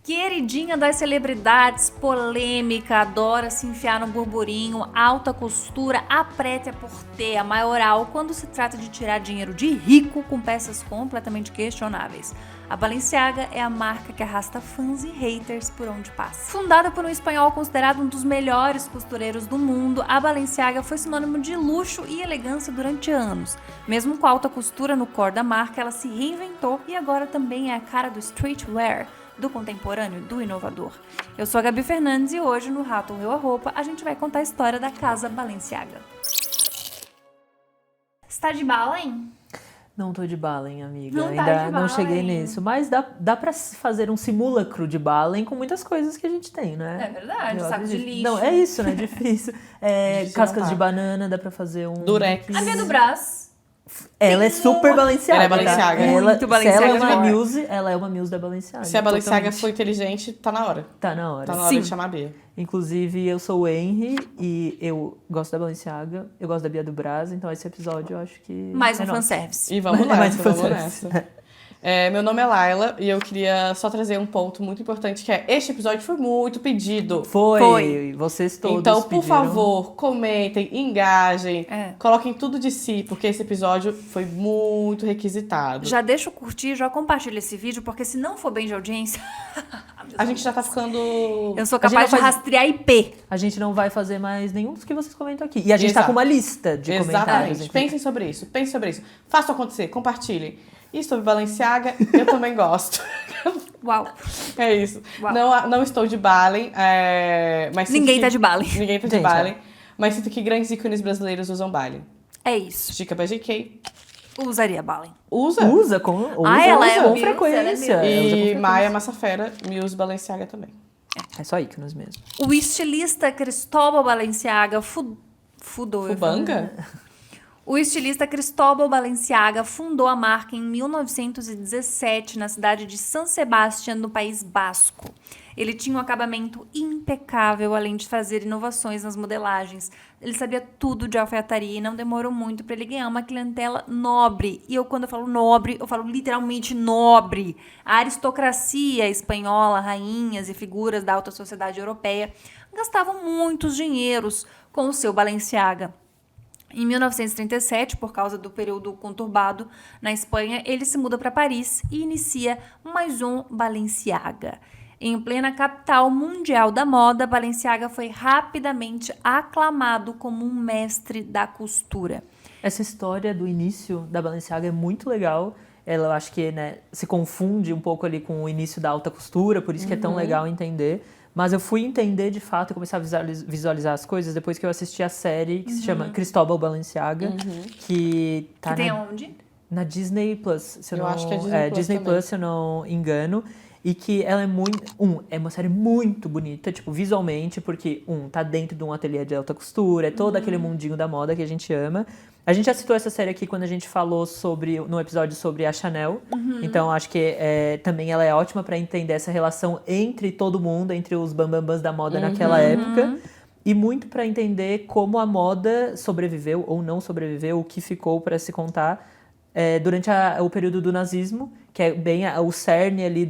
Queridinha das celebridades, polêmica, adora se enfiar no burburinho, alta costura, a prêt-à-porter, a maioral, quando se trata de tirar dinheiro de rico com peças completamente questionáveis. A Balenciaga é a marca que arrasta fãs e haters por onde passa. Fundada por um espanhol considerado um dos melhores costureiros do mundo, a Balenciaga foi sinônimo de luxo e elegância durante anos. Mesmo com alta costura no core da marca, ela se reinventou e agora também é a cara do streetwear, do contemporâneo, do inovador. Eu sou a Gabi Fernandes e hoje no Rato Reu a Roupa a gente vai contar a história da Casa Balenciaga. Está de bala, hein? Não tô de Balen, amiga. Não tá Ainda de não cheguei Balen. nisso. Mas dá pra fazer um simulacro de Balen com muitas coisas que a gente tem, né? É verdade, Eu saco de acredito. lixo. Não, é isso, né? É difícil. Difícil Cascas não de tá. banana, dá pra fazer um... Durex. A Bia do Brás. Ela é super Balenciaga. Ela é Balenciaga. Tá? Muito Balenciaga Se ela é uma demais. muse, ela é uma muse da Balenciaga. Se a Balenciaga totalmente. for inteligente, tá na hora. Tá na hora. Tá na hora Sim. de chamar a Bia. Inclusive, eu sou o Henry e eu gosto da Balenciaga, eu gosto da Bia do Brás, então esse episódio eu acho que... Mais um é nosso. fanservice. E vamos Mas é mais nessa, vamos fanservice. nessa. Meu nome é Laila e eu queria só trazer um ponto muito importante, que é este episódio foi muito pedido. Foi. Vocês todos Então, por pediram. favor, comentem, engajem, É. coloquem tudo de si, porque esse episódio foi muito requisitado. Já deixa o curtir, já compartilha esse vídeo, porque se não for bem de audiência... A gente já tá ficando... Eu sou A gente capaz de não faz- rastrear IP. A gente não vai fazer mais nenhum dos que vocês comentam aqui. E a gente tá Exato. com uma lista de comentários. Exatamente. inclusive. Pensem sobre isso. Façam acontecer, compartilhem. E sobre Balenciaga, eu também gosto. Uau. É isso. Uau. Não estou de Balen, mas sinto Ninguém que- tá de Balen. Ninguém tá de Gente, Balen. Mas sinto que grandes ícones brasileiros usam Balen. É isso. Dica pra GK. Usaria Balen. Usa. Usa com ela é com muse, frequência. ela é muse. Ela usa com E frequência. Maia Massafera me usa Balenciaga também. É só íconos mesmo. O estilista Cristóbal Balenciaga fundou... Fubanga? O estilista Cristóbal Balenciaga fundou a marca em 1917 na cidade de San Sebastián, no País Basco. Ele tinha um acabamento impecável, além de fazer inovações nas modelagens. Ele sabia tudo de alfaiataria e não demorou muito para ele ganhar uma clientela nobre. E quando eu falo nobre, eu falo literalmente nobre. A aristocracia espanhola, rainhas e figuras da alta sociedade europeia gastavam muitos dinheiros com o seu Balenciaga. Em 1937, por causa do período conturbado na Espanha, ele se muda para Paris e inicia Maison Balenciaga. Em plena capital mundial da moda, Balenciaga foi rapidamente aclamado como um mestre da costura. Essa história do início da Balenciaga é muito legal. Ela, eu acho que, né, se confunde um pouco ali com o início da alta costura, por isso que é tão legal entender. Mas eu fui entender de fato e começar a visualizar as coisas depois que eu assisti a série que se chama Cristóbal Balenciaga, que tá Que tem na, onde? na Disney Plus, se eu Eu não, acho que é Disney Plus Disney também. Plus, se eu não engano. E que ela é muito... é uma série muito bonita, tipo, visualmente, porque, tá dentro de um ateliê de alta costura, é todo aquele mundinho da moda que a gente ama. A gente já citou essa série aqui quando a gente falou no episódio sobre a Chanel. Então, acho que também ela é ótima pra entender essa relação entre todo mundo, entre os bambambãs da moda naquela época. E muito pra entender como a moda sobreviveu ou não sobreviveu, o que ficou pra se contar durante o período do nazismo, que é bem o cerne ali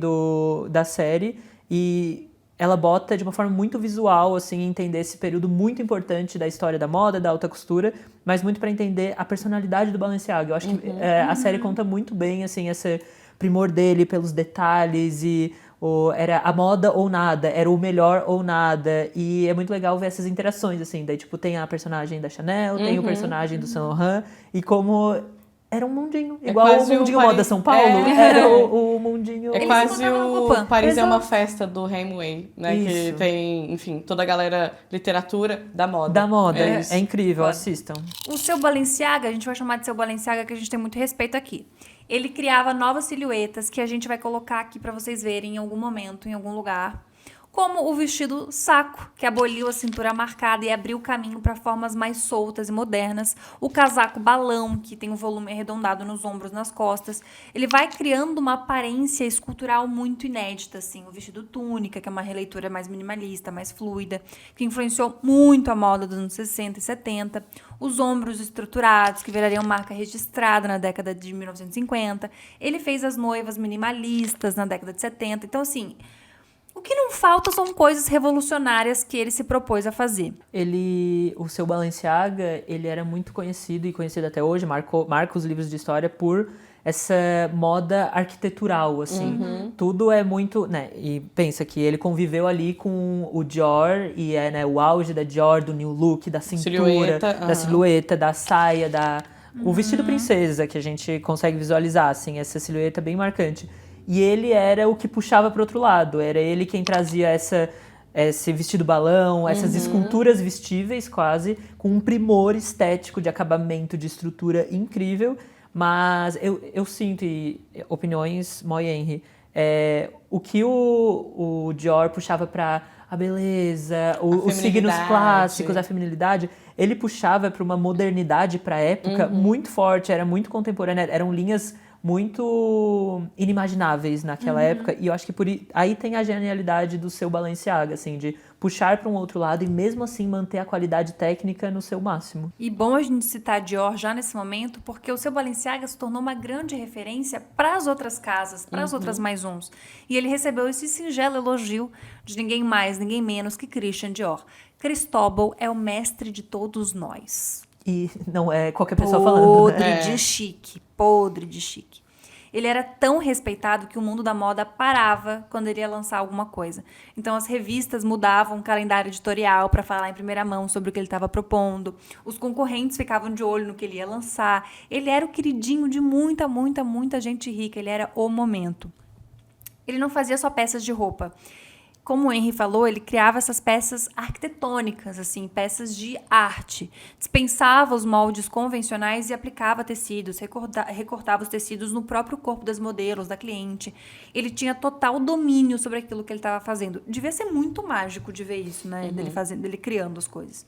da série, e ela bota de uma forma muito visual, assim, entender esse período muito importante da história da moda, da alta costura, mas muito para entender a personalidade do Balenciaga. Eu acho que a série conta muito bem, assim, esse primor dele pelos detalhes e era a moda ou nada, era o melhor ou nada, e é muito legal ver essas interações, assim, daí, tipo, tem a personagem da Chanel, tem o personagem do Saint Laurent, e como... Era um mundinho, igual o quase o mundinho Paris- Moda São Paulo, era o mundinho... É Eles quase se encontravam no o Copan. Paris é Exato. uma festa do Hemingway, né? Que Isso. tem, enfim, toda a galera literatura da moda. Da moda, É é, isso. incrível, Foda. assistam. O seu Balenciaga, a gente vai chamar de seu Balenciaga, que a gente tem muito respeito aqui. Ele criava novas silhuetas que a gente vai colocar aqui pra vocês verem em algum momento, em algum lugar. Como o vestido saco, que aboliu a cintura marcada e abriu caminho para formas mais soltas e modernas. O casaco balão, que tem um volume arredondado nos ombros e nas costas. Ele vai criando uma aparência escultural muito inédita, assim. O vestido túnica, que é uma releitura mais minimalista, mais fluida, que influenciou muito a moda dos anos 60 e 70. Os ombros estruturados, que virariam marca registrada na década de 1950. Ele fez as noivas minimalistas na década de 70. Então, assim... que não falta são coisas revolucionárias que ele se propôs a fazer. O seu Balenciaga, ele era muito conhecido e conhecido até hoje, marca os livros de história por essa moda arquitetural, assim. Tudo é muito, né? E pensa que ele conviveu ali com o Dior e né, o auge da Dior, do new look, da cintura, da silhueta, da saia, o vestido princesa, que a gente consegue visualizar, assim, essa silhueta bem marcante. E ele era o que puxava para outro lado, era ele quem trazia esse vestido balão, essas esculturas vestíveis quase, com um primor estético de acabamento, de estrutura incrível. Mas eu sinto, e opiniões, Moi Henry, o que o Dior puxava para a beleza, os signos clássicos, a feminilidade, ele puxava para uma modernidade para a época muito forte, era muito contemporânea, eram linhas muito inimagináveis naquela época, e eu acho que aí tem a genialidade do seu Balenciaga, assim, de puxar para um outro lado e mesmo assim manter a qualidade técnica no seu máximo. E bom a gente citar Dior já nesse momento, porque o seu Balenciaga se tornou uma grande referência para as outras casas, para as outras maisons. E ele recebeu esse singelo elogio de ninguém mais, ninguém menos que Christian Dior. Cristóbal é o mestre de todos nós. E não é qualquer pessoa falando, né? Podre de chique. Ele era tão respeitado que o mundo da moda parava quando ele ia lançar alguma coisa. Então as revistas mudavam o calendário editorial para falar em primeira mão sobre o que ele estava propondo. Os concorrentes ficavam de olho no que ele ia lançar. Ele era o queridinho de muita, muita, muita gente rica. Ele era o momento. Ele não fazia só peças de roupa. Como o Henry falou, ele criava essas peças arquitetônicas, assim, peças de arte. Dispensava os moldes convencionais e aplicava tecidos, recortava os tecidos no próprio corpo das modelos, da cliente. Ele tinha total domínio sobre aquilo que ele estava fazendo. Devia ser muito mágico de ver isso, né? Dele criando as coisas.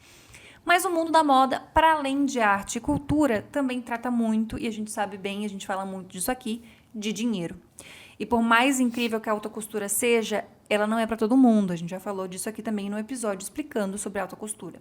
Mas o mundo da moda, para além de arte e cultura, também trata muito, e a gente sabe bem, a gente fala muito disso aqui, de dinheiro. E por mais incrível que a alta costura seja, ela não é para todo mundo. A gente já falou disso aqui também no episódio explicando sobre alta costura.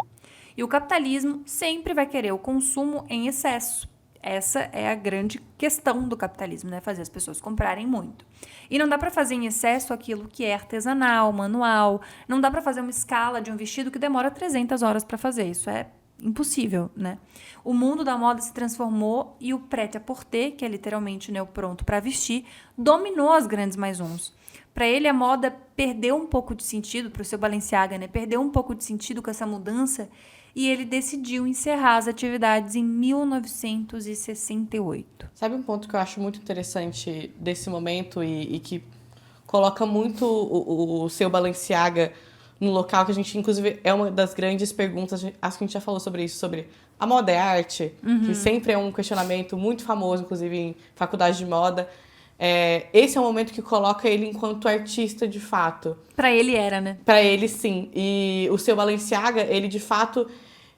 E o capitalismo sempre vai querer o consumo em excesso. Essa é a grande questão do capitalismo, né? Fazer as pessoas comprarem muito. E não dá para fazer em excesso aquilo que é artesanal, manual. Não dá para fazer uma escala de um vestido que demora 300 horas para fazer. Isso é impossível, né? O mundo da moda se transformou e o prêt-à-porter, que é literalmente, né, o pronto para vestir, dominou as grandes maisons. Para ele, a moda perdeu um pouco de sentido, para o seu Balenciaga, né? Perdeu um pouco de sentido com essa mudança e ele decidiu encerrar as atividades em 1968. Sabe um ponto que eu acho muito interessante desse momento e que coloca muito o seu Balenciaga no local que a gente, inclusive, é uma das grandes perguntas, acho que a gente já falou sobre isso, sobre a moda é arte, que sempre é um questionamento muito famoso, inclusive em faculdade de moda. Esse é o momento que coloca ele enquanto artista, de fato. Para ele era, né? Para ele, sim. E o seu Balenciaga, ele, de fato,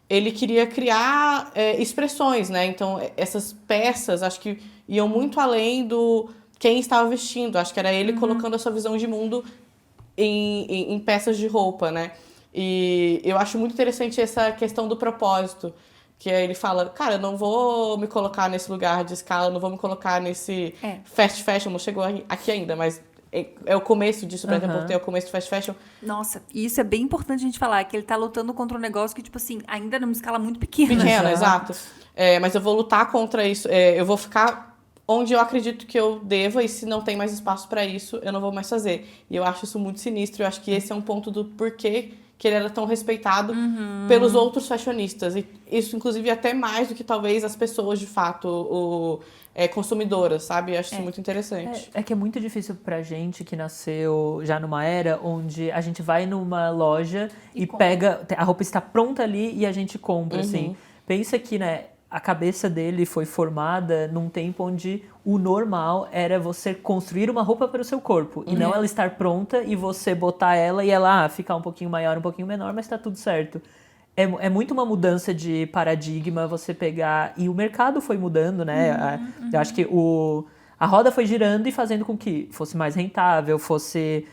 ele queria criar expressões, né? Então, essas peças, acho que iam muito além do quem estava vestindo. Acho que era ele colocando a sua visão de mundo em peças de roupa, né? E eu acho muito interessante essa questão do propósito, que aí ele fala, cara, eu não vou me colocar nesse lugar de escala, não vou me colocar nesse fast fashion, não chegou aqui ainda, mas é o começo disso, pra exemplo, é o começo do fast fashion. Nossa, e isso é bem importante a gente falar, que ele tá lutando contra um negócio que, tipo assim, ainda numa escala muito pequena. Pequena, exato. Mas eu vou lutar contra isso, eu vou ficar onde eu acredito que eu deva, e se não tem mais espaço para isso, eu não vou mais fazer. E eu acho isso muito sinistro, eu acho que esse é um ponto do porquê que ele era tão respeitado pelos outros fashionistas. E isso, inclusive, até mais do que talvez as pessoas, de fato, consumidoras, sabe? Eu acho isso muito interessante. É que é muito difícil pra gente que nasceu já numa era onde a gente vai numa loja e pega, a roupa está pronta ali e a gente compra, assim. Pensa que, né, a cabeça dele foi formada num tempo onde o normal era você construir uma roupa para o seu corpo e não ela estar pronta e você botar ela e ela ficar um pouquinho maior, um pouquinho menor, mas tá tudo certo. É muito uma mudança de paradigma você pegar... E o mercado foi mudando, né? Eu acho que a roda foi girando e fazendo com que fosse mais rentável, fosse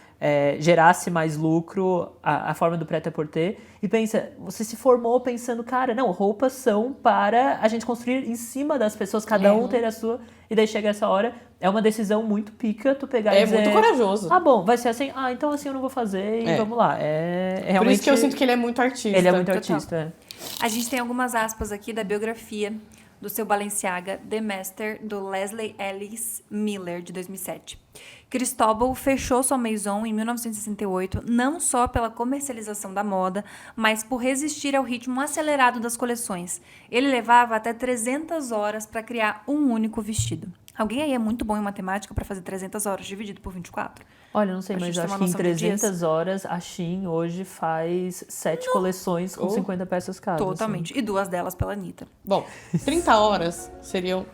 gerasse mais lucro a forma do prêt-à-porter. E pensa, você se formou pensando, cara, não, roupas são para a gente construir em cima das pessoas, cada um ter a sua, e daí chega essa hora, é uma decisão muito pica tu pegar e dizer... É muito corajoso. Ah, bom, vai ser assim, então assim eu não vou fazer e vamos lá. Realmente... Por isso que eu sinto que ele é muito artista. Ele é muito Total. artista, A gente tem algumas aspas aqui da biografia do seu Balenciaga, The Master, do Leslie Ellis Miller, de 2007. Cristóbal fechou sua Maison em 1968, não só pela comercialização da moda, mas por resistir ao ritmo acelerado das coleções. Ele levava até 300 horas para criar um único vestido. Alguém aí é muito bom em matemática para fazer 300 horas dividido por 24? Olha, não sei, A mas gente eu tem acho uma que em noção de dias? 300 horas a Shein hoje faz 7 coleções com 50 peças cada. Totalmente. E 2 delas pela Anitta. Bom, 30 horas seriam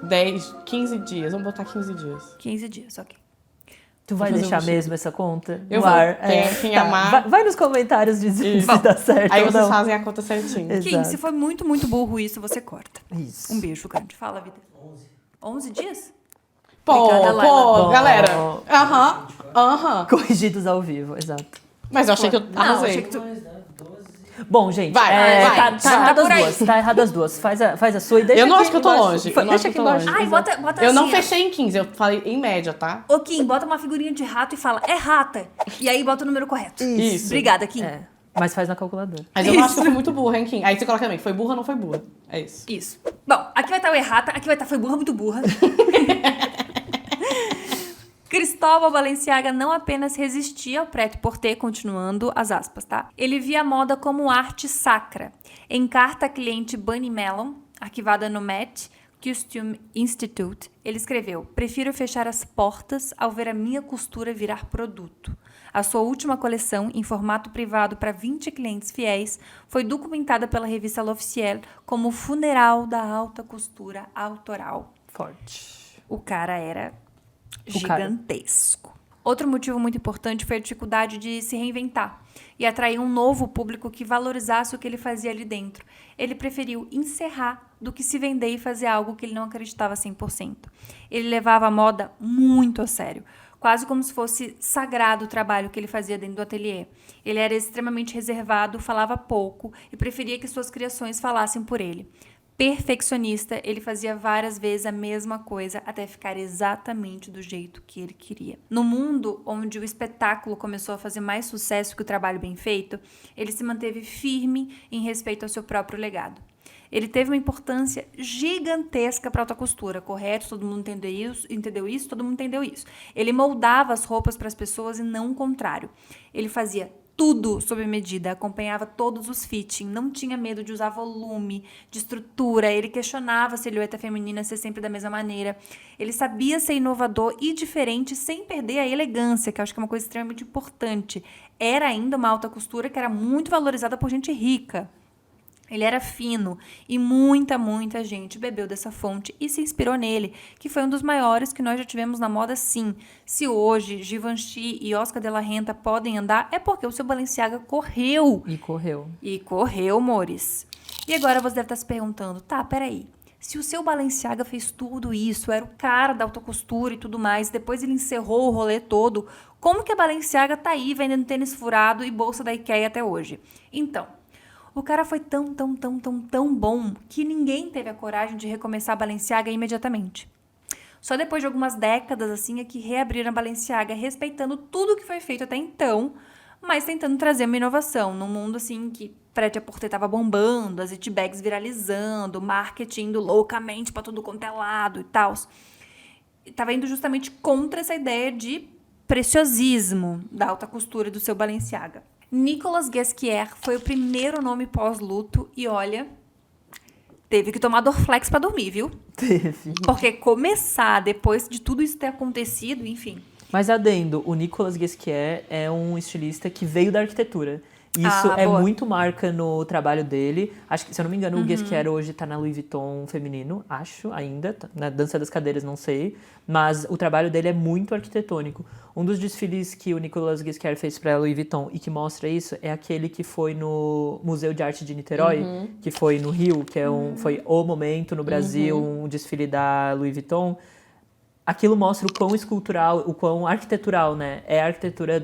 10, 15 dias. Vamos botar 15 dias. 15 dias, ok. Tu vai fazer um deixar vestido. mesmo essa conta? Eu no vou. ar? Quem amar. Vai nos comentários dizer Isso. se dá certo Aí ou vocês não. fazem a conta certinho. Exato. Kim, se for muito, muito burro isso, você corta. Isso. Um beijo grande. Fala, vida. 11 dias? Pô, Obrigada, Laila. pô, galera. Bom. Aham. Corrigidos ao vivo, exato. Mas eu achei que eu Não, arrasei. achei que tu... Bom, gente, Vai, vai, tá vai errado por as aí. duas. Tá errado as duas. Faz a sua e deixa Eu não aqui acho que eu tô embaixo. longe. Eu não Deixa acho que aqui eu tô embaixo. longe. Ai, bota Eu assim, não ó. fechei em 15, eu falei em média, tá? Ô, Kim, bota uma figurinha de rato e fala, é rata. E aí bota o número correto. Isso. Obrigada, Kim. É, mas faz na calculadora. Mas eu não acho que eu fui muito burra, hein, Kim? Aí você coloca também, foi burra ou não foi burra? É isso. Isso. Bom, aqui vai estar o errata, aqui vai estar foi burra, muito burra. Cristóbal Balenciaga não apenas resistia ao prêt-à-porter, continuando as aspas, tá? Ele via a moda como arte sacra. Em carta à cliente Bunny Mellon, arquivada no Met Costume Institute, ele escreveu: "Prefiro fechar as portas ao ver a minha costura virar produto." A sua última coleção, em formato privado para 20 clientes fiéis, foi documentada pela revista L'Officiel como o funeral da alta costura autoral. Forte. O cara era O cara. gigantesco. Outro motivo muito importante foi a dificuldade de se reinventar e atrair um novo público que valorizasse o que ele fazia ali dentro. Ele preferiu encerrar do que se vender e fazer algo que ele não acreditava 100%. Ele levava a moda muito a sério, quase como se fosse sagrado o trabalho que ele fazia dentro do ateliê. Ele era extremamente reservado, falava pouco e preferia que suas criações falassem por ele. Perfeccionista, ele fazia várias vezes a mesma coisa até ficar exatamente do jeito que ele queria. No mundo onde o espetáculo começou a fazer mais sucesso que o trabalho bem feito, ele se manteve firme em respeito ao seu próprio legado. Ele teve uma importância gigantesca para a alta costura, correto? Todo mundo entendeu isso? Todo mundo entendeu isso. Ele moldava as roupas para as pessoas e não o contrário. Ele fazia tudo sob medida, acompanhava todos os fitting, não tinha medo de usar volume, de estrutura, ele questionava a silhueta feminina ser sempre da mesma maneira. Ele sabia ser inovador e diferente sem perder a elegância, que eu acho que é uma coisa extremamente importante. Era ainda uma alta costura que era muito valorizada por gente rica. Ele era fino e muita gente bebeu dessa fonte e se inspirou nele, que foi um dos maiores que nós já tivemos na moda, sim. Se hoje Givenchy e Oscar de la Renta podem andar, é porque o seu Balenciaga correu. E correu. E correu, amores. E agora você deve estar se perguntando, tá, peraí. Se o seu Balenciaga fez tudo isso, era o cara da alta costura e tudo mais, depois ele encerrou o rolê todo, como que a Balenciaga tá aí vendendo tênis furado e bolsa da IKEA até hoje? Então, o cara foi tão bom que ninguém teve a coragem de recomeçar a Balenciaga imediatamente. Só depois de algumas décadas assim é que reabriram a Balenciaga, respeitando tudo que foi feito até então, mas tentando trazer uma inovação num mundo assim que prêt-à-porter estava bombando, as it bags viralizando, marketing indo loucamente para tudo quanto é lado e tal. Estava indo justamente contra essa ideia de preciosismo da alta costura do seu Balenciaga. Nicolas Ghesquière foi o primeiro nome pós-luto e, olha, teve que tomar Dorflex pra dormir, viu? Teve. Porque começar, depois de tudo isso ter acontecido, enfim. Mas adendo, o Nicolas Ghesquière é um estilista que veio da arquitetura. Isso é boa. muito marca no trabalho dele. Acho que, se eu não me engano, o Ghesquière hoje tá na Louis Vuitton feminino, acho, ainda. Na Dança das Cadeiras, não sei. Mas o trabalho dele é muito arquitetônico. Um dos desfiles que o Nicolas Ghesquière fez para a Louis Vuitton e que mostra isso é aquele que foi no Museu de Arte de Niterói, que foi no Rio, que foi o momento no Brasil, um desfile da Louis Vuitton. aquilo mostra o quão escultural, o quão arquitetural, né? É a arquitetura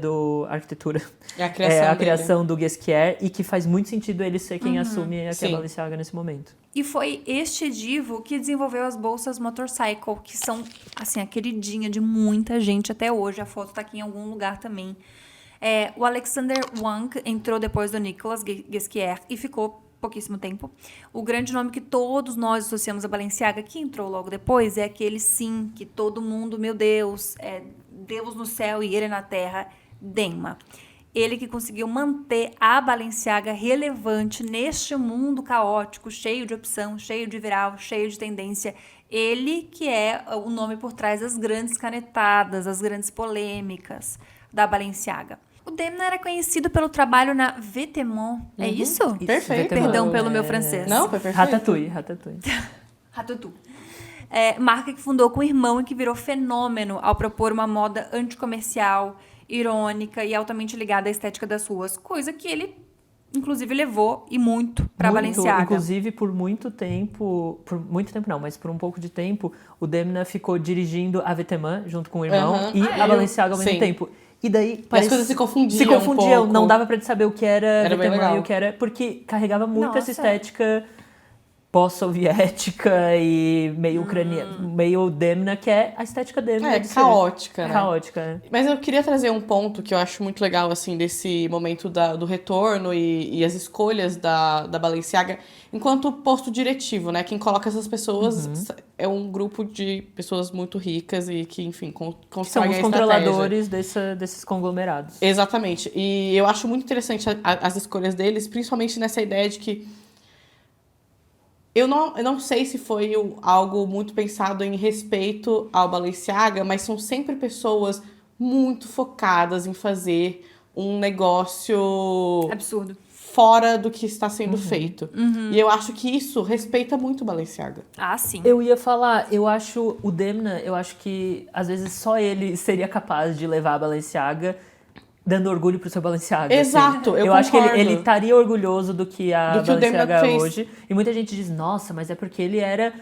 arquitetura. É a criação É a dele. criação do Guesquière e que faz muito sentido ele ser quem assume aqui a Sim. Balenciaga nesse momento. E foi este divo que desenvolveu as bolsas Motorcycle, que são, assim, a queridinha de muita gente até hoje. A foto tá aqui em algum lugar também. O Alexander Wang entrou depois do Nicolas Guesquière e ficou pouquíssimo tempo. O grande nome que todos nós associamos a Balenciaga, que entrou logo depois, é aquele sim, que todo mundo, meu Deus, é Deus no céu e ele na terra, Demna. Ele que conseguiu manter a Balenciaga relevante neste mundo caótico, cheio de opção, cheio de viral, cheio de tendência. Ele que é o nome por trás das grandes canetadas, as grandes polêmicas da Balenciaga. O Demna era conhecido pelo trabalho na Vetements, é isso? Perfeito. Perdão pelo meu francês. Não, foi perfeito. Ratatouille. Ratatouille. Marca que fundou com o irmão e que virou fenômeno ao propor uma moda anticomercial, irônica e altamente ligada à estética das ruas. Coisa que ele, inclusive, levou e muito pra Balenciaga. Inclusive, por muito tempo não, mas por um pouco de tempo, o Demna ficou dirigindo a Vetements junto com o irmão e a Balenciaga ao mesmo Sim. tempo. E daí E as coisas se confundiam um pouco. não dava pra saber o que era bem Vetements legal. e o que era, porque carregava muito Nossa. essa estética pós-soviética e meio ucraniana, meio Demna, que é a estética Demna. É, de ser. caótica, né? Caótica, é. Mas eu queria trazer um ponto que eu acho muito legal, assim, desse momento do retorno e as escolhas da Balenciaga enquanto posto diretivo, né? Quem coloca essas pessoas é um grupo de pessoas muito ricas e que, enfim, São constroem os a controladores desses conglomerados. Exatamente. E eu acho muito interessante as escolhas deles, principalmente nessa ideia de que eu não sei se foi algo muito pensado em respeito ao Balenciaga, mas são sempre pessoas muito focadas em fazer um negócio Absurdo. fora do que está sendo feito. E eu acho que isso respeita muito o Balenciaga. Ah, sim. Eu ia falar, eu acho o Demna, eu acho que às vezes só ele seria capaz de levar a Balenciaga dando orgulho pro seu Balenciaga. Exato, assim. eu acho que concordo. ele estaria orgulhoso do que a Do que o Demna Balenciaga fez. hoje. E muita gente diz, nossa, mas é porque ele era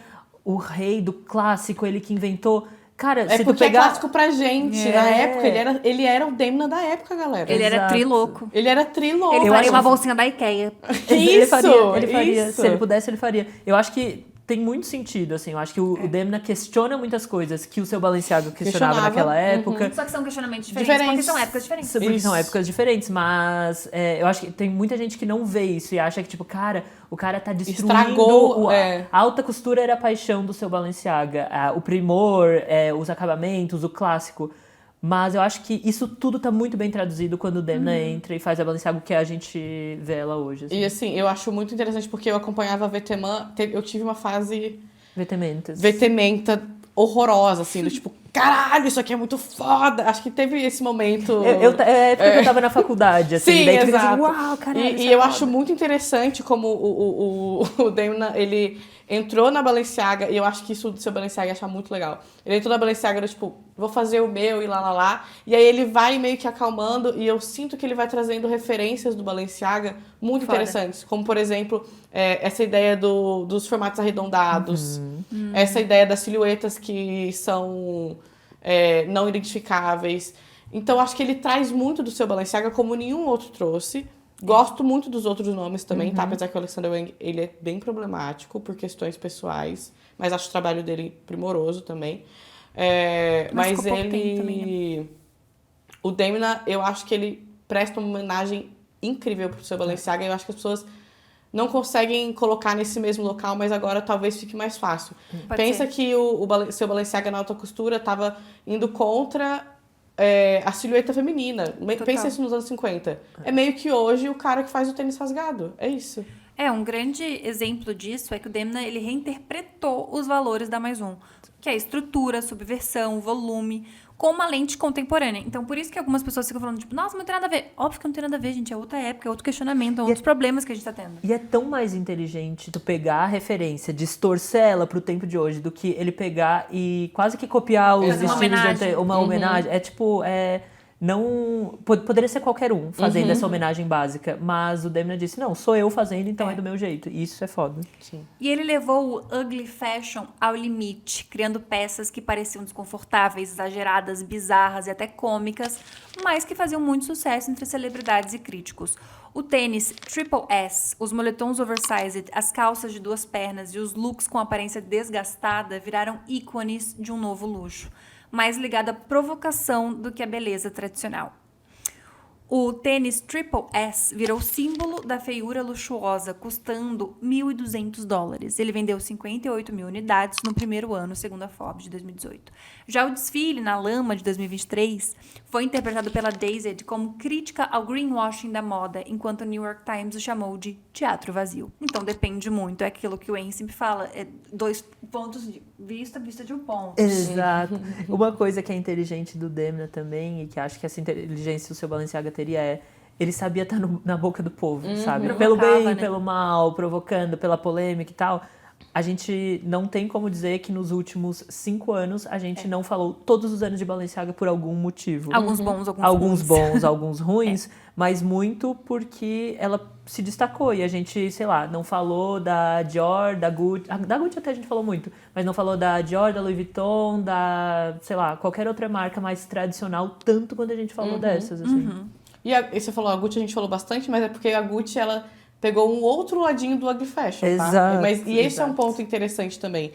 o rei do clássico, ele que inventou. Cara, É se tu porque pegar... é clássico pra gente. É. Na época, ele era o Demna da época, galera. Ele era Exato. trilouco. Ele era trilouco. Ele Eu faria acho- uma bolsinha da Ikea. ele faria. Isso. Se ele pudesse, ele faria. Eu acho que tem muito sentido, assim. Eu acho que o Demna questiona muitas coisas que o seu Balenciaga questionava Questionava. naquela época. Só que são questionamentos diferentes, porque são épocas diferentes. Porque Isso. são épocas diferentes, mas eu acho que tem muita gente que não vê isso e acha que, tipo, cara, o cara tá destruindo... Estragou, A alta costura era a paixão do seu Balenciaga, o primor, os acabamentos, o clássico. Mas eu acho que isso tudo tá muito bem traduzido quando o Demna entra e faz a Balenciaga, o que a gente vê ela hoje. Assim. E assim, eu acho muito interessante porque eu acompanhava a Vetements, eu tive uma fase vetementa horrorosa, assim, do tipo, caralho, isso aqui é muito foda. Acho que teve esse momento. É época que eu tava na faculdade, assim, Sim, daí tu fica exato. assim, uau, caralho, isso E é eu foda. acho muito interessante como o Demna, ele entrou na Balenciaga, e eu acho que isso do seu Balenciaga achar muito legal. Ele entrou na Balenciaga, tipo, vou fazer o meu e lá. E aí ele vai meio que acalmando, e eu sinto que ele vai trazendo referências do Balenciaga muito Foda. interessantes. Como, por exemplo, essa ideia dos formatos arredondados, essa ideia das silhuetas que são não identificáveis. Então, acho que ele traz muito do seu Balenciaga como nenhum outro trouxe. Gosto muito dos outros nomes também, tá? Apesar que o Alexander Wang, ele é bem problemático por questões pessoais, mas acho o trabalho dele primoroso também. Mas Mas ficou pouco ele... tempo também, né? O Demna, eu acho que ele presta uma homenagem incrível pro seu Balenciaga, e eu acho que as pessoas não conseguem colocar nesse mesmo local, mas agora talvez fique mais fácil. Pode Pensa ser. que seu Balenciaga na alta costura estava indo contra a silhueta feminina. Pensa isso nos anos 50. É meio que hoje o cara que faz o tênis rasgado. É isso. Um grande exemplo disso é que o Demna, ele reinterpretou os valores da Mais Um, que é a estrutura, subversão, volume, com uma lente contemporânea. Então, por isso que algumas pessoas ficam falando, tipo, nossa, mas não tem nada a ver. Óbvio que não tem nada a ver, gente. É outra época, é outro questionamento, é outros problemas que a gente tá tendo. E é tão mais inteligente tu pegar a referência, distorcer ela pro tempo de hoje, do que ele pegar e quase que copiar os Fazer uma estilos homenagem. uma homenagem. É tipo, não poderia ser qualquer um fazendo essa homenagem básica, mas o Demna disse, não, sou eu fazendo, então é do meu jeito. E isso é foda. Sim. E ele levou o ugly fashion ao limite, criando peças que pareciam desconfortáveis, exageradas, bizarras e até cômicas, mas que faziam muito sucesso entre celebridades e críticos. O tênis Triple S, os moletons oversized, as calças de 2 pernas e os looks com aparência desgastada viraram ícones de um novo luxo, mais ligado à provocação do que à beleza tradicional. O tênis Triple S virou símbolo da feiura luxuosa, custando $1.200. Ele vendeu 58 mil unidades no primeiro ano, segundo a Forbes, de 2018. Já o desfile na lama de 2023 foi interpretado pela Dazed como crítica ao greenwashing da moda, enquanto o New York Times o chamou de teatro vazio. Então depende muito, é aquilo que o Henry sempre fala, é 2 pontos de vista de um ponto. Exato. Uma coisa que é inteligente do Demna também, e que acho que essa inteligência do seu Balenciaga teria ele sabia estar na boca do povo, sabe? Pelo Provocava, bem, né? pelo mal, provocando, pela polêmica e tal. A gente não tem como dizer que nos últimos 5 anos a gente não falou todos os anos de Balenciaga por algum motivo. Alguns bons, Alguns ruins. bons, alguns ruins, mas muito porque ela se destacou e a gente, sei lá, não falou da Dior, da Gucci, da Gucci até a gente falou muito, mas não falou da Dior, da Louis Vuitton, da, sei lá, qualquer outra marca mais tradicional, tanto quanto a gente falou dessas, assim. E você falou a Gucci, a gente falou bastante, mas é porque a Gucci, ela pegou um outro ladinho do ugly fashion, tá? Exato, E esse é um exato. ponto interessante também.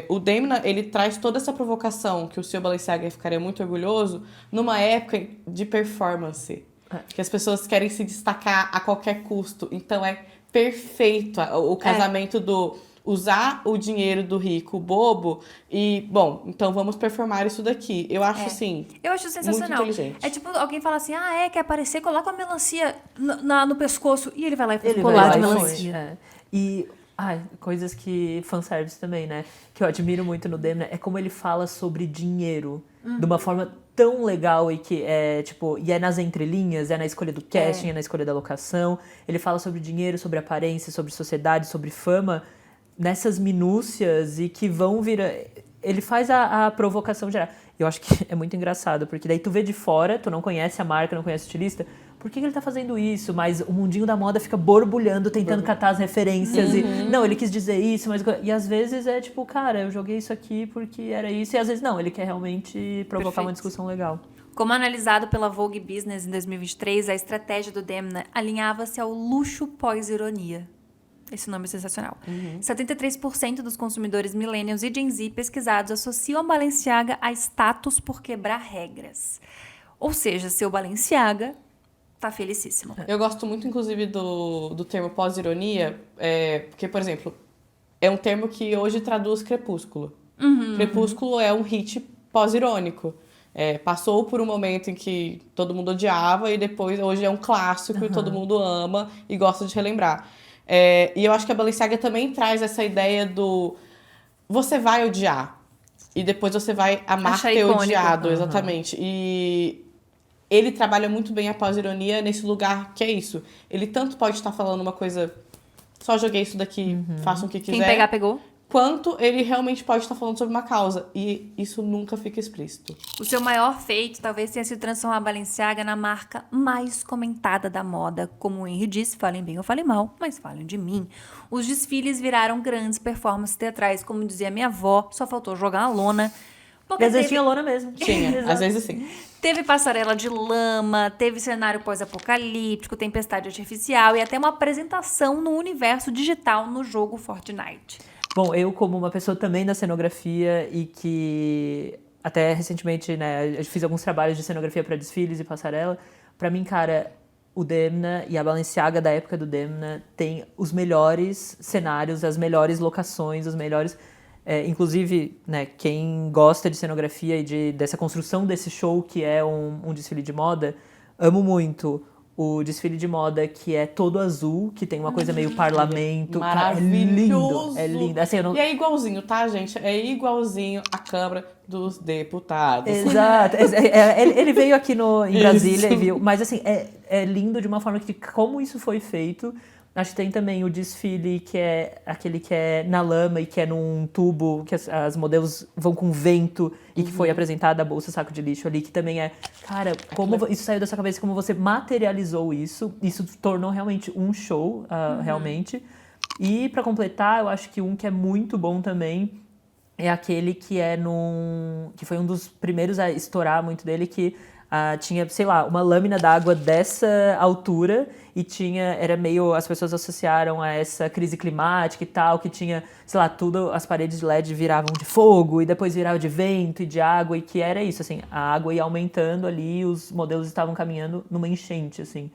O Demna, ele traz toda essa provocação que o seu Balenciaga ficaria muito orgulhoso numa época de performance. Que as pessoas querem se destacar a qualquer custo. Então é perfeito o casamento do usar o dinheiro do rico bobo e, bom, então vamos performar isso daqui. Eu acho assim. Eu acho sensacional. Muito inteligente. É tipo, alguém fala assim, quer aparecer, coloca uma melancia no pescoço. E ele vai lá e faz Ele um vai colar lá de e melancia. põe, é. E coisas que fanservice também, né? Que eu admiro muito no Demna é como ele fala sobre dinheiro de uma forma tão legal e que é, tipo, e é nas entrelinhas, é na escolha do casting, é na escolha da locação. Ele fala sobre dinheiro, sobre aparência, sobre sociedade, sobre fama, nessas minúcias e que vão vir. Ele faz a provocação geral. Eu acho que é muito engraçado, porque daí tu vê de fora, tu não conhece a marca, não conhece o estilista, por que ele tá fazendo isso? Mas o mundinho da moda fica borbulhando, tentando catar as referências. E, não, ele quis dizer isso, mas... E às vezes é tipo, cara, eu joguei isso aqui porque era isso. E às vezes não, ele quer realmente provocar uma discussão legal. Como analisado pela Vogue Business em 2023, a estratégia do Demna alinhava-se ao luxo pós-ironia. Esse nome é sensacional. 73% dos consumidores millennials e Gen Z pesquisados associam a Balenciaga a status por quebrar regras. Ou seja, seu Balenciaga tá felicíssimo. Eu gosto muito, inclusive, do termo pós-ironia, porque, por exemplo, é um termo que hoje traduz crepúsculo. Crepúsculo é um hit pós-irônico. Passou por um momento em que todo mundo odiava e depois, hoje é um clássico e todo mundo ama e gosta de relembrar. E eu acho que a Balenciaga também traz essa ideia do você vai odiar e depois você vai amar Achar ter icônico. odiado, exatamente. E ele trabalha muito bem a pós-ironia nesse lugar que é isso. Ele tanto pode estar falando uma coisa, só joguei isso daqui, façam o que quiser. Quem pegar, pegou. Quanto ele realmente pode estar falando sobre uma causa. E isso nunca fica explícito. O seu maior feito talvez tenha sido transformar a Balenciaga na marca mais comentada da moda. Como o Henry disse, falem bem ou falem mal, mas falem de mim. Os desfiles viraram grandes performances teatrais, como dizia minha avó, só faltou jogar a lona. E às vezes tinha lona mesmo. Tinha, Exato. às vezes sim. Teve passarela de lama, teve cenário pós-apocalíptico, tempestade artificial e até uma apresentação no universo digital no jogo Fortnite. Bom, eu como uma pessoa também da cenografia e que até recentemente, né, eu fiz alguns trabalhos de cenografia para desfiles e passarela, pra mim, cara, o Demna e a Balenciaga da época do Demna tem os melhores cenários, as melhores locações, os melhores... inclusive, né, quem gosta de cenografia e dessa construção desse show que é um desfile de moda, amo muito o desfile de moda que é todo azul, que tem uma coisa meio parlamento. Maravilhoso! Cara, é lindo. Assim, eu não... E é igualzinho, tá, gente? É igualzinho à Câmara dos Deputados. Exato. Ele veio aqui em Brasília Isso. e viu. Mas assim, é lindo de uma forma que, como isso foi feito, Acho que tem também o desfile que é aquele que é na lama e que é num tubo, que as modelos vão com vento e que foi apresentada a bolsa saco de lixo ali, que também é... Cara, como isso saiu da sua cabeça, como você materializou isso tornou realmente um show, realmente. E pra completar, eu acho que um que é muito bom também é aquele que é que foi um dos primeiros a estourar muito dele, que tinha, sei lá, uma lâmina d'água dessa altura e era meio, as pessoas associaram a essa crise climática e tal, que tinha, sei lá, tudo, as paredes de LED viravam de fogo e depois virava de vento e de água, e que era isso, assim, a água ia aumentando ali e os modelos estavam caminhando numa enchente, assim.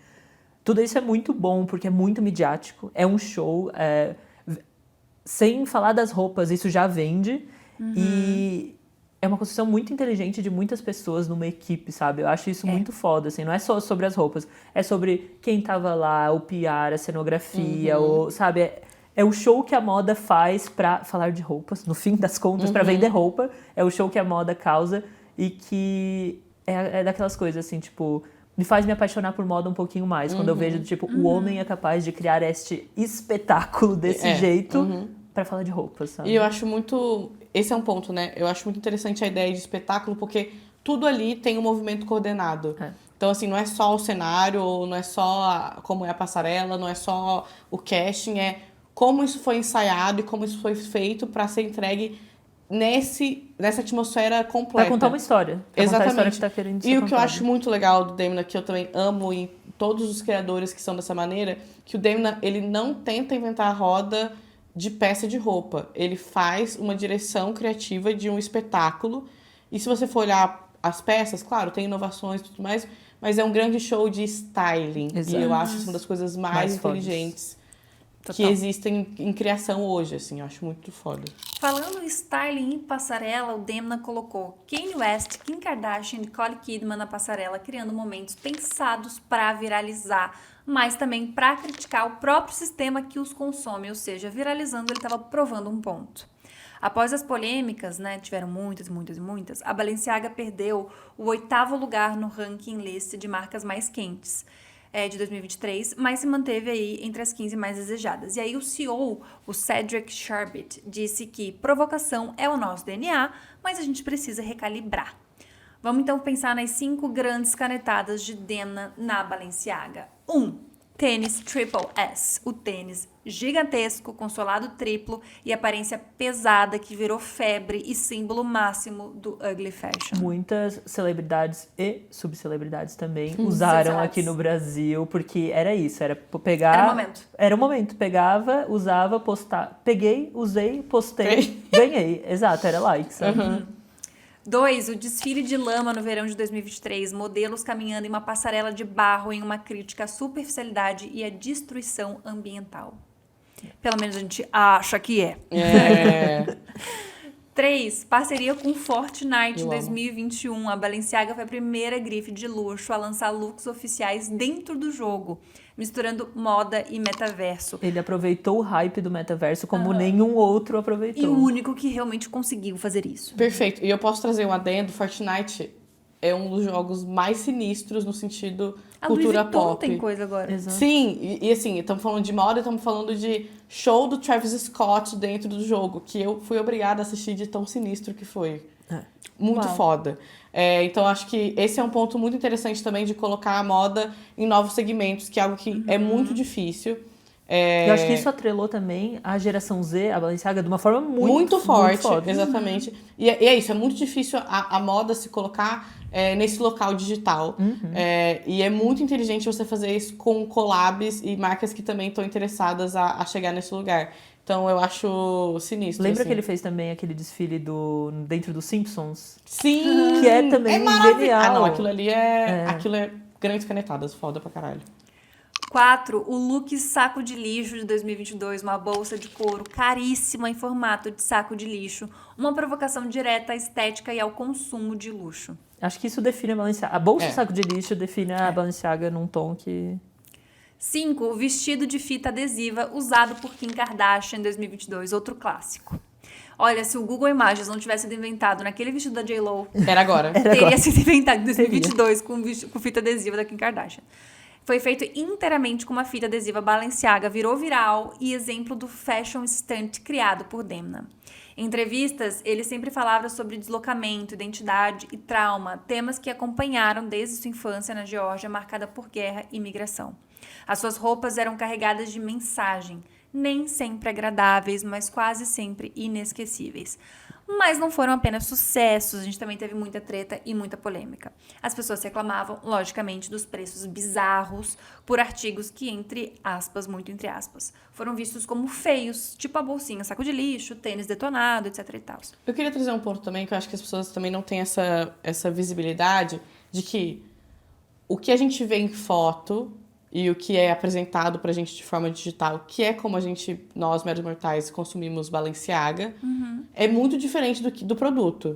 Tudo isso é muito bom, porque é muito midiático, é um show, sem falar das roupas, isso já vende, e é uma construção muito inteligente de muitas pessoas numa equipe, sabe? Eu acho isso muito foda, assim. Não é só sobre as roupas. É sobre quem tava lá, o PR, a cenografia, sabe? É o show que a moda faz pra falar de roupas, no fim das contas, pra vender roupa. É o show que a moda causa e que é daquelas coisas, assim, tipo... Me faz me apaixonar por moda um pouquinho mais. Quando eu vejo, tipo, o homem é capaz de criar este espetáculo desse jeito pra falar de roupas, sabe? E eu acho muito... Esse é um ponto, né? Eu acho muito interessante a ideia de espetáculo, porque tudo ali tem um movimento coordenado. Então, assim, não é só o cenário, não é só como é a passarela, não é só o casting, é como isso foi ensaiado e como isso foi feito para ser entregue nessa atmosfera completa. Pra contar uma história. Pra contar a história que tá querendo ser E o que eu contada. acho muito legal do Demna, que eu também amo em todos os criadores que são dessa maneira, que o Demna, ele não tenta inventar a roda de peça de roupa. Ele faz uma direção criativa de um espetáculo. E se você for olhar as peças, claro, tem inovações e tudo mais, mas é um grande show de styling. Exato. E eu acho isso uma das coisas mais inteligentes que existem em criação hoje, assim. Eu acho muito foda. Falando em styling e passarela, o Demna colocou Kanye West, Kim Kardashian e Nicole Kidman na passarela, criando momentos pensados para viralizar, mas também para criticar o próprio sistema que os consome, ou seja, viralizando, ele estava provando um ponto. Após as polêmicas, né, tiveram muitas, a Balenciaga perdeu o 8º lugar no ranking list de marcas mais quentes de 2023, mas se manteve aí entre as 15 mais desejadas. E aí o CEO, o Cedric Charbit, disse que provocação é o nosso DNA, mas a gente precisa recalibrar. Vamos então pensar nas 5 grandes canetadas de Demna na Balenciaga. 1. Tênis Triple S, o tênis gigantesco, com solado triplo e aparência pesada que virou febre e símbolo máximo do ugly fashion. Muitas celebridades e subcelebridades também usaram aqui no Brasil, porque era isso, era pegar... Era o momento. Era o momento, pegava, usava, postar. Peguei, usei, postei, ganhei. Exato, era like, sabe? 2. O desfile de lama no verão de 2023, modelos caminhando em uma passarela de barro em uma crítica à superficialidade e à destruição ambiental. Pelo menos a gente acha que é. 3. Parceria com Fortnite em 2021. A Balenciaga foi a primeira grife de luxo a lançar looks oficiais dentro do jogo, misturando moda e metaverso. Ele aproveitou o hype do metaverso como nenhum outro aproveitou. E o único que realmente conseguiu fazer isso. Perfeito. E eu posso trazer um adendo. Fortnite é um dos jogos mais sinistros no sentido cultura Louis Vuitton pop. tem coisa agora. Exato. Sim, e assim, estamos falando de moda, estamos falando de show do Travis Scott dentro do jogo, que eu fui obrigada a assistir de tão sinistro que foi. Muito foda. Então, acho que esse é um ponto muito interessante também de colocar a moda em novos segmentos, que é algo que é muito difícil. Eu acho que isso atrelou também a geração Z, a Balenciaga, de uma forma Muito forte. Exatamente. E é isso, é muito difícil a moda se colocar nesse local digital. E é muito inteligente você fazer isso com collabs e marcas que também estão interessadas a chegar nesse lugar. Então, eu acho sinistro. Lembra assim. que ele fez também aquele desfile dentro dos Simpsons? Sim! Que é também genial. Ah, não, aquilo ali aquilo é grandes canetadas, foda pra caralho. 4. O look saco de lixo de 2022, uma bolsa de couro caríssima em formato de saco de lixo, uma provocação direta à estética e ao consumo de luxo. Acho que isso define a Balenciaga. A bolsa saco de lixo define a Balenciaga num tom que... 5. O vestido de fita adesiva usado por Kim Kardashian em 2022, outro clássico. Olha, se o Google Imagens não tivesse sido inventado naquele vestido da J.Lo, Era agora. teria sido inventado em 2022 com fita adesiva da Kim Kardashian. Foi feito inteiramente com uma fita adesiva Balenciaga, virou viral e exemplo do fashion stunt criado por Demna. Em entrevistas, ele sempre falava sobre deslocamento, identidade e trauma, temas que acompanharam desde sua infância na Geórgia, marcada por guerra e migração. As suas roupas eram carregadas de mensagem, nem sempre agradáveis, mas quase sempre inesquecíveis. Mas não foram apenas sucessos, a gente também teve muita treta e muita polêmica. As pessoas reclamavam, logicamente, dos preços bizarros por artigos que, entre aspas, muito entre aspas, foram vistos como feios, tipo a bolsinha saco de lixo, tênis detonado, etc e tal. Eu queria trazer um ponto também que eu acho que as pessoas também não têm essa visibilidade de que o que a gente vê em foto e o que é apresentado pra gente de forma digital, que é como nós, meros mortais, consumimos Balenciaga, é muito diferente do produto.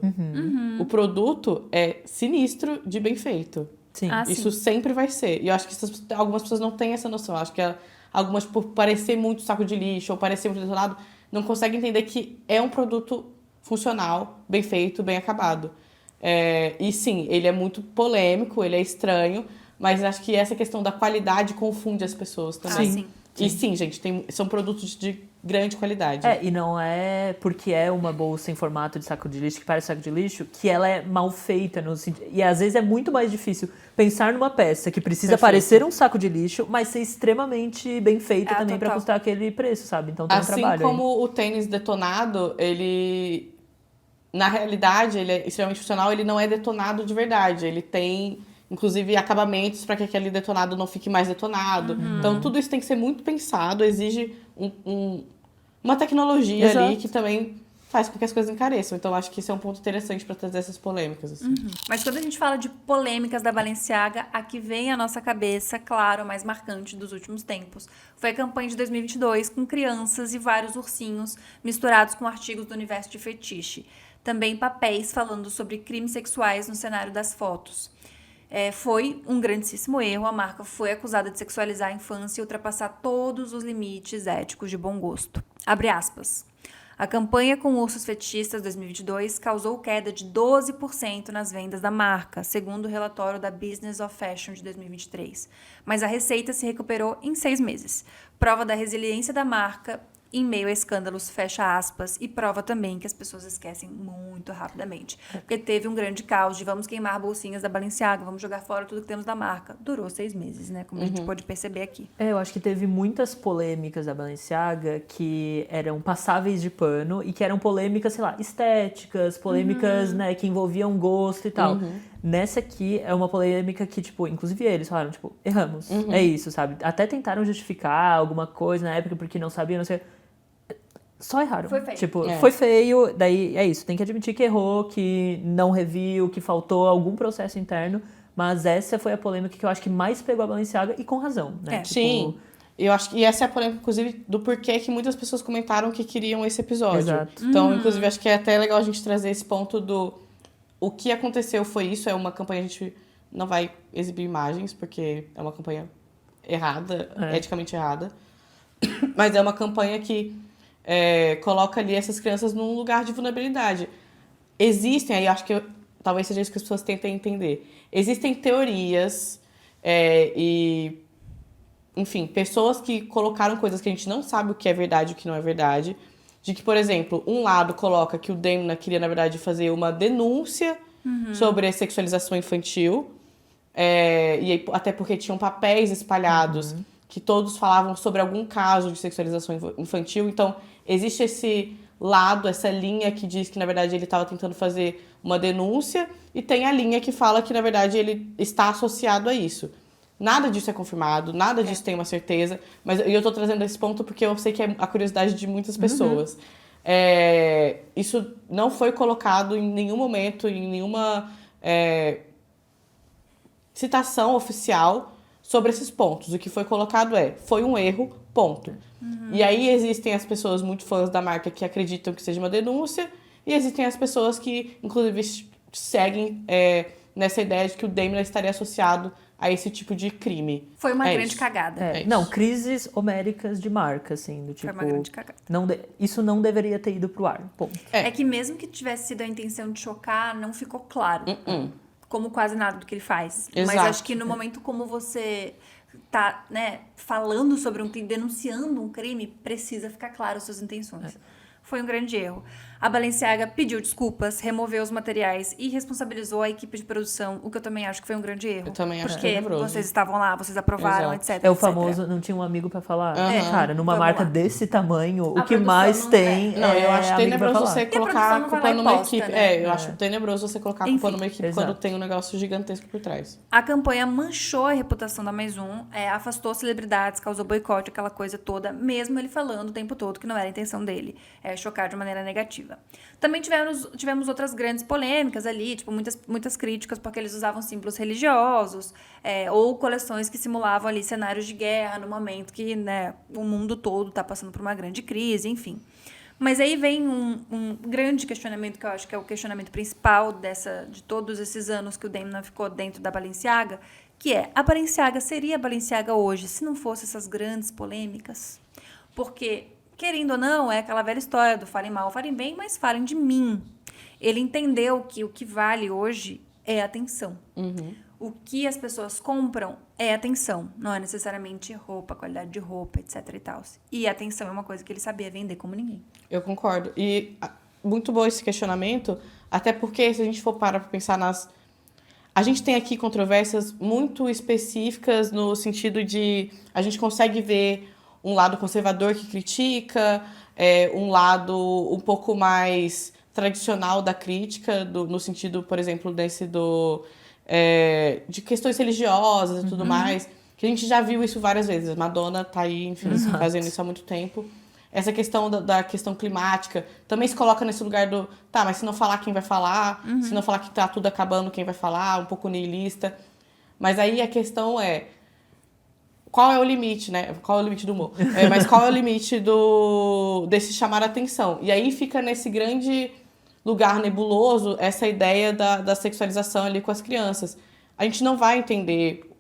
O produto é sinistro de bem feito. Sim. Isso sempre vai ser. E eu acho que algumas pessoas não têm essa noção. Eu acho que algumas, por parecer muito saco de lixo ou parecer muito detonado, não conseguem entender que é um produto funcional, bem feito, bem acabado. E sim, ele é muito polêmico, ele é estranho, mas acho que essa questão da qualidade confunde as pessoas também. Sim. E sim, gente, são produtos de grande qualidade. E não é porque é uma bolsa em formato de saco de lixo, que parece saco de lixo, que ela é mal feita. E às vezes é muito mais difícil pensar numa peça que precisa Perfeito. parecer um saco de lixo, mas ser extremamente bem feita também pra total. custar aquele preço, sabe? Então tem um Assim trabalho como o tênis detonado, ele... Na realidade, ele é extremamente funcional, ele não é detonado de verdade. Ele tem, inclusive, acabamentos para que aquele detonado não fique mais detonado. Então, tudo isso tem que ser muito pensado, exige uma tecnologia Exato. ali que também faz com que as coisas encareçam. Então, acho que isso é um ponto interessante para trazer essas polêmicas. Assim. Mas quando a gente fala de polêmicas da Balenciaga, a que vem à nossa cabeça, claro, a mais marcante dos últimos tempos, foi a campanha de 2022 com crianças e vários ursinhos misturados com artigos do universo de fetiche. Também papéis falando sobre crimes sexuais no cenário das fotos. Foi um grandíssimo erro, a marca foi acusada de sexualizar a infância e ultrapassar todos os limites éticos de bom gosto. Abre aspas. A campanha com ursos fetichistas 2022 causou queda de 12% nas vendas da marca, segundo o relatório da Business of Fashion de 2023. Mas a receita se recuperou em 6 meses. Prova da resiliência da marca em meio a escândalos, fecha aspas, e prova também que as pessoas esquecem muito rapidamente. Porque teve um grande caos de vamos queimar bolsinhas da Balenciaga, vamos jogar fora tudo que temos da marca. Durou 6 meses, né? Como a gente pode perceber aqui. Eu acho que teve muitas polêmicas da Balenciaga que eram passáveis de pano e que eram polêmicas, sei lá, estéticas, polêmicas, né, que envolviam gosto e tal. Nessa aqui é uma polêmica que, tipo, inclusive eles falaram, tipo, erramos. É isso, sabe? Até tentaram justificar alguma coisa na época porque não sabiam, não sei. Só erraram. Foi feio. Tipo, foi feio, daí é isso. Tem que admitir que errou, que não reviu, que faltou algum processo interno. Mas essa foi a polêmica que eu acho que mais pegou a Balenciaga e com razão, né? Tipo, Sim. Eu acho que essa é a polêmica, inclusive, do porquê que muitas pessoas comentaram que queriam esse episódio. Exato. Então, inclusive, acho que é até legal a gente trazer esse ponto do... O que aconteceu foi isso, é uma campanha, a gente não vai exibir imagens, porque é uma campanha errada, eticamente errada. Mas é uma campanha que coloca ali essas crianças num lugar de vulnerabilidade. Existem, aí acho que talvez seja isso que as pessoas tentem entender. Existem teorias e... Enfim, pessoas que colocaram coisas que a gente não sabe o que é verdade e o que não é verdade. De que, por exemplo, um lado coloca que o Demna queria, na verdade, fazer uma denúncia sobre a sexualização infantil. E até porque tinham papéis espalhados que todos falavam sobre algum caso de sexualização infantil. Então, existe esse lado, essa linha que diz que, na verdade, ele estava tentando fazer uma denúncia. E tem a linha que fala que, na verdade, ele está associado a isso. Nada disso é confirmado, nada disso tem uma certeza, mas eu tô trazendo esse ponto porque eu sei que é a curiosidade de muitas pessoas. Isso não foi colocado em nenhum momento, em nenhuma citação oficial sobre esses pontos. O que foi colocado foi um erro, ponto. E aí existem as pessoas muito fãs da marca que acreditam que seja uma denúncia, e existem as pessoas que, inclusive, seguem nessa ideia de que o Demna estaria associado a esse tipo de crime. Foi uma grande isso. cagada. não, crises homéricas de marca, assim, do tipo... Foi uma grande cagada. Isso não deveria ter ido pro ar, ponto. É que mesmo que tivesse sido a intenção de chocar, não ficou claro. Como quase nada do que ele faz. Exato. Mas acho que no momento como você tá, né, falando sobre um crime, denunciando um crime, precisa ficar claro suas intenções. Foi um grande erro. A Balenciaga pediu desculpas, removeu os materiais e responsabilizou a equipe de produção, o que eu também acho que foi um grande erro. Eu também acho porque tenebroso. vocês estavam lá, vocês aprovaram, Exato. etc. É o etc. famoso, não tinha um amigo pra falar. Aham. Cara, numa Vamos marca lá. desse tamanho, o A que produção mais não- tem Não, eu acho amigo pra tenebroso falar. você E a produção colocar a não vai culpa lá e numa posta, equipe. né? Eu acho tenebroso você colocar a culpa Enfim, numa equipe exato. quando tem um negócio gigantesco por trás. A campanha manchou a reputação da Mais1, afastou celebridades, causou boicote, aquela coisa toda, mesmo ele falando o tempo todo que não era a intenção dele, chocar de maneira negativa. Também tivemos outras grandes polêmicas ali, tipo, muitas críticas porque eles usavam símbolos religiosos, ou coleções que simulavam ali cenários de guerra no momento que, né, o mundo todo está passando por uma grande crise, enfim. Mas aí vem um grande questionamento, que eu acho que é o questionamento principal de todos esses anos que o Demna ficou dentro da Balenciaga, que é: a Balenciaga seria a Balenciaga hoje se não fosse essas grandes polêmicas? Porque, querendo ou não, é aquela velha história do falem mal, falem bem, mas falem de mim. Ele entendeu que o que vale hoje é atenção. O que as pessoas compram é atenção, não é necessariamente roupa, qualidade de roupa, etc e tal. E atenção é uma coisa que ele sabia vender como ninguém. Eu concordo. E muito bom esse questionamento, até porque se a gente for parar pra pensar a gente tem aqui controvérsias muito específicas no sentido de a gente consegue ver um lado conservador que critica, um lado um pouco mais tradicional da crítica, no sentido, por exemplo, de questões religiosas e tudo mais, que a gente já viu isso várias vezes. Madonna tá aí, enfim, fazendo isso há muito tempo. Essa questão da questão climática também se coloca nesse lugar tá, mas se não falar, quem vai falar? Se não falar que tá tudo acabando, quem vai falar? Um pouco niilista. Mas aí a questão qual é o limite, né? Qual é o limite do humor? Mas qual é o limite desse chamar a atenção? E aí fica nesse grande lugar nebuloso essa ideia da sexualização ali com as crianças. A gente não vai entender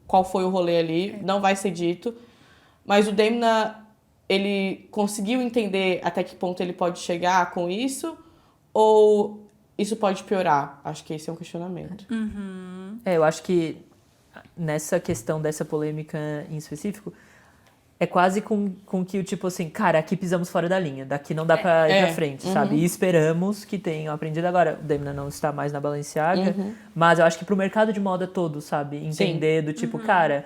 qual foi o rolê ali, não vai ser dito, mas o Demna, ele conseguiu entender até que ponto ele pode chegar com isso, ou isso pode piorar? Acho que esse é um questionamento. Eu acho que nessa questão dessa polêmica em específico, é quase com que o tipo assim, cara, aqui pisamos fora da linha, daqui não dá pra ir pra frente, sabe? E esperamos que tenham aprendido agora. O Demna não está mais na Balenciaga, mas eu acho que pro mercado de moda todo, sabe? Entender do tipo, cara,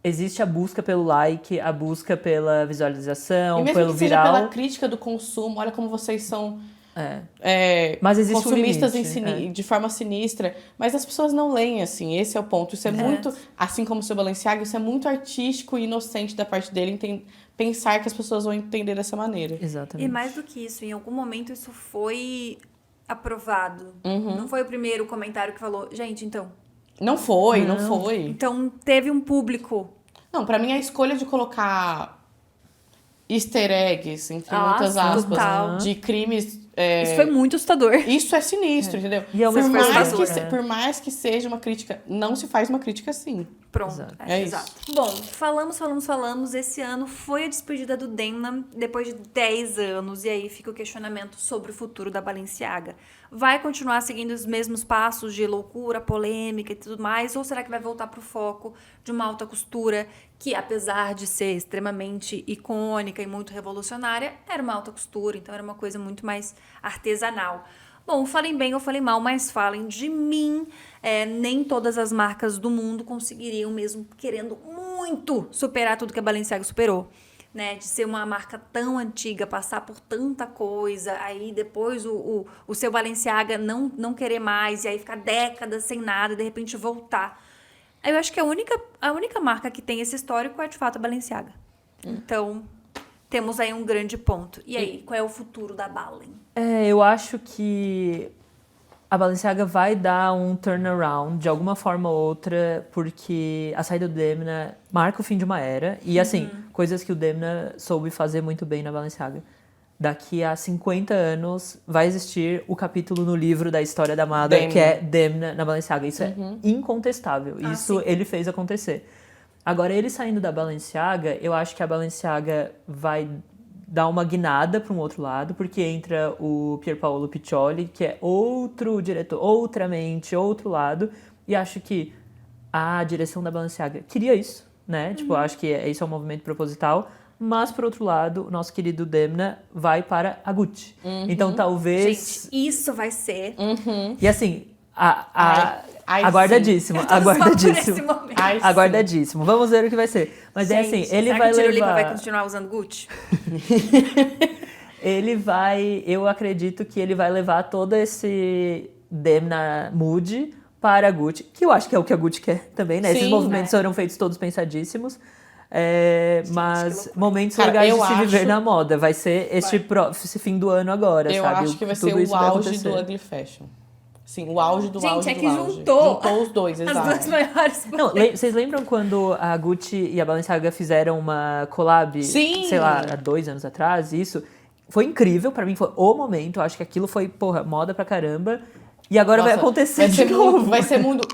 existe a busca pelo like, a busca pela visualização, E mesmo pelo que seja viral. pela crítica do consumo, olha como vocês são Mas existe consumistas um limite, de forma sinistra, mas as pessoas não leem assim, esse é o ponto. Isso é muito, assim como o seu Balenciaga, isso é muito artístico e inocente da parte dele pensar que as pessoas vão entender dessa maneira. Exatamente. E mais do que isso, em algum momento isso foi aprovado. Não foi o primeiro comentário que falou, gente, então... Não foi. Então teve um público. Não, pra mim a escolha de colocar easter eggs, entre muitas aspas, total. de crimes... Isso foi muito assustador. Isso é sinistro, entendeu? E é uma Por mais que seja uma crítica, não se faz uma crítica assim. Pronto. Exato. É isso. Exato. Bom, falamos. Esse ano foi a despedida do Demna depois de 10 anos. E aí fica o questionamento sobre o futuro da Balenciaga. Vai continuar seguindo os mesmos passos de loucura, polêmica e tudo mais? Ou será que vai voltar pro foco de uma alta costura que, apesar de ser extremamente icônica e muito revolucionária, era uma alta costura, então era uma coisa muito mais artesanal. Bom, falem bem ou falem mal, mas falem de mim. Nem todas as marcas do mundo conseguiriam, mesmo querendo muito superar tudo que a Balenciaga superou. Né, de ser uma marca tão antiga, passar por tanta coisa, aí depois o seu Balenciaga não querer mais, e aí ficar décadas sem nada, e de repente voltar. Eu acho que a única marca que tem esse histórico é, de fato, a Balenciaga. Então, temos aí um grande ponto. E aí, qual é o futuro da Balen? Eu acho que a Balenciaga vai dar um turnaround de alguma forma ou outra, porque a saída do Demna marca o fim de uma era. E, assim, coisas que o Demna soube fazer muito bem na Balenciaga. Daqui a 50 anos vai existir o capítulo no livro da história da moda que é Demna na Balenciaga. Isso é incontestável. Isso ele fez acontecer. Agora, ele saindo da Balenciaga, eu acho que a Balenciaga vai dar uma guinada para um outro lado, porque entra o Pierpaolo Piccioli, que é outro diretor, outra mente, outro lado, e acho que a direção da Balenciaga queria isso, né? Tipo, eu acho que isso é um movimento proposital. Mas, por outro lado, o nosso querido Demna vai para a Gucci. Então, talvez... Gente, isso vai ser... E assim, Ai, aguardadíssimo, Só por esse aguardadíssimo. momento. Ai, sim. Aguardadíssimo. Vamos ver o que vai ser. Mas é assim, Gente, ele será vai que o Tiro Lipa levar... vai continuar usando Gucci? Ele vai... Eu acredito que ele vai levar todo esse Demna mood para a Gucci. Que eu acho que é o que a Gucci quer também, né? Esses Sim, movimentos foram feitos todos pensadíssimos. Mas momentos Cara, legais eu de se viver acho- na moda. Vai ser esse fim do ano agora, Eu sabe? acho que vai Tudo ser isso o vai auge acontecer. do ugly fashion. Sim, o auge do Gente, auge é do que auge. juntou os dois, As exato. duas maiores Não, vocês lembram quando a Gucci e a Balenciaga fizeram uma collab, Sim! sei lá, há 2 anos atrás? Isso foi incrível, pra mim foi o momento. Eu acho que aquilo foi, porra, moda pra caramba. E agora vai Nossa, acontecer vai de ser novo. Muito, vai ser muito...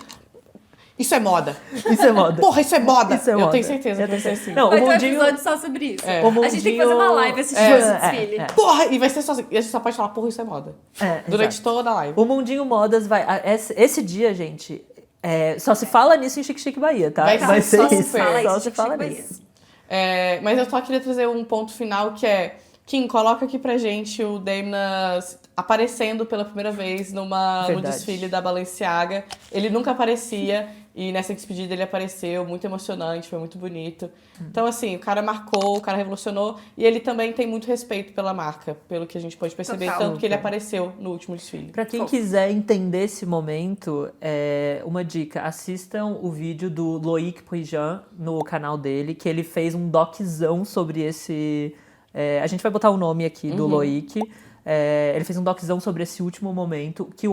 Isso é moda. Isso é moda. Porra, isso é moda. Isso é Eu moda. tenho certeza Eu que vai tenho ser assim. Não, Vai o ter um mundinho... episódio só sobre isso. É. O A gente tem que fazer uma live assistindo esse desfile. Porra, e vai ser só assim. E a gente só pode falar, porra, isso é moda. Durante exato. toda a live. O Mundinho Modas vai... Esse dia, gente, só se fala nisso em Chique Chique Bahia, tá? Vai ser ser só se isso. fala Só isso, se Chique fala Chique nisso. Mas eu só queria trazer um ponto final que é... Kim, coloca aqui pra gente o Demna aparecendo pela primeira vez no Verdade. desfile da Balenciaga. Ele nunca aparecia e nessa despedida ele apareceu, muito emocionante, foi muito bonito. Então, assim, o cara marcou, o cara revolucionou e ele também tem muito respeito pela marca, pelo que a gente pode perceber, Total. tanto que ele apareceu no último desfile. Pra quem Fofo. quiser entender esse momento, uma dica, assistam o vídeo do Loïc Puijan no canal dele, que ele fez um doczão sobre esse... a gente vai botar o nome aqui do Loïc. Ele fez um doczão sobre esse último momento, que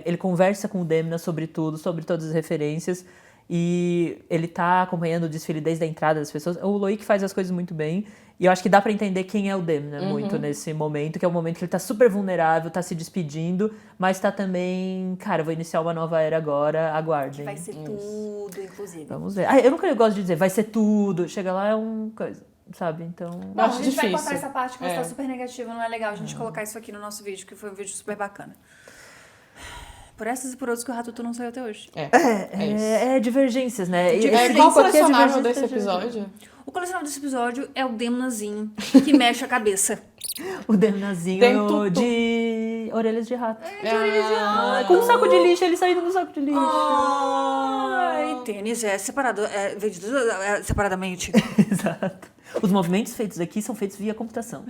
ele conversa com o Demna sobre tudo, sobre todas as referências, e ele tá acompanhando o desfile desde a entrada das pessoas. O Loïc faz as coisas muito bem, e eu acho que dá pra entender quem é o Demna muito nesse momento, que é o momento que ele tá super vulnerável, tá se despedindo, mas tá também, cara, vou iniciar uma nova era agora, aguardem. Vai ser tudo, inclusive. Vamos ver. Eu nunca gosto de dizer, vai ser tudo, chega lá é uma coisa, sabe? Então... Não, acho a gente vai difícil. cortar essa parte que você É. tá super negativa, não é legal a gente colocar isso aqui no nosso vídeo, que foi um vídeo super bacana. Por essas e por outras que o Ratutu não saiu até hoje. É divergências, né? E esse Qual o disco aqui é colecionável divergência, desse episódio? O colecionável desse episódio é o Demnazinho, que mexe a cabeça. O Demnazinho Dentro de orelhas de rato. Ah, Com um saco de lixo, ele saindo do saco de lixo. Ai, tênis é separado, vendido separadamente. Exato. Os movimentos feitos aqui são feitos via computação.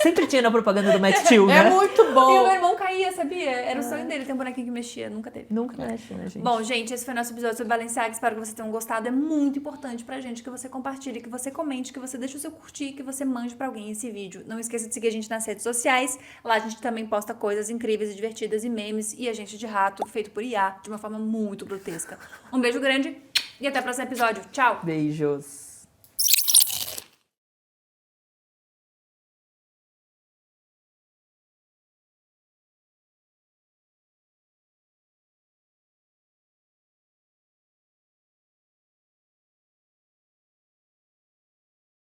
Sempre tinha na propaganda do Max Steel, É né? muito E o bom. meu irmão caía, sabia? Era o sonho dele ter um bonequinho que mexia, nunca teve. Nunca mexe, né, gente? Bom, gente, esse foi o nosso episódio sobre Balenciaga. Espero que vocês tenham gostado. É muito importante pra gente que você compartilhe, que você comente, que você deixe o seu curtir, que você mande pra alguém esse vídeo. Não esqueça de seguir a gente nas redes sociais. Lá a gente também posta coisas incríveis e divertidas e memes e a gente de rato feito por IA de uma forma muito grotesca. Um beijo grande e até o próximo episódio. Tchau! Beijos.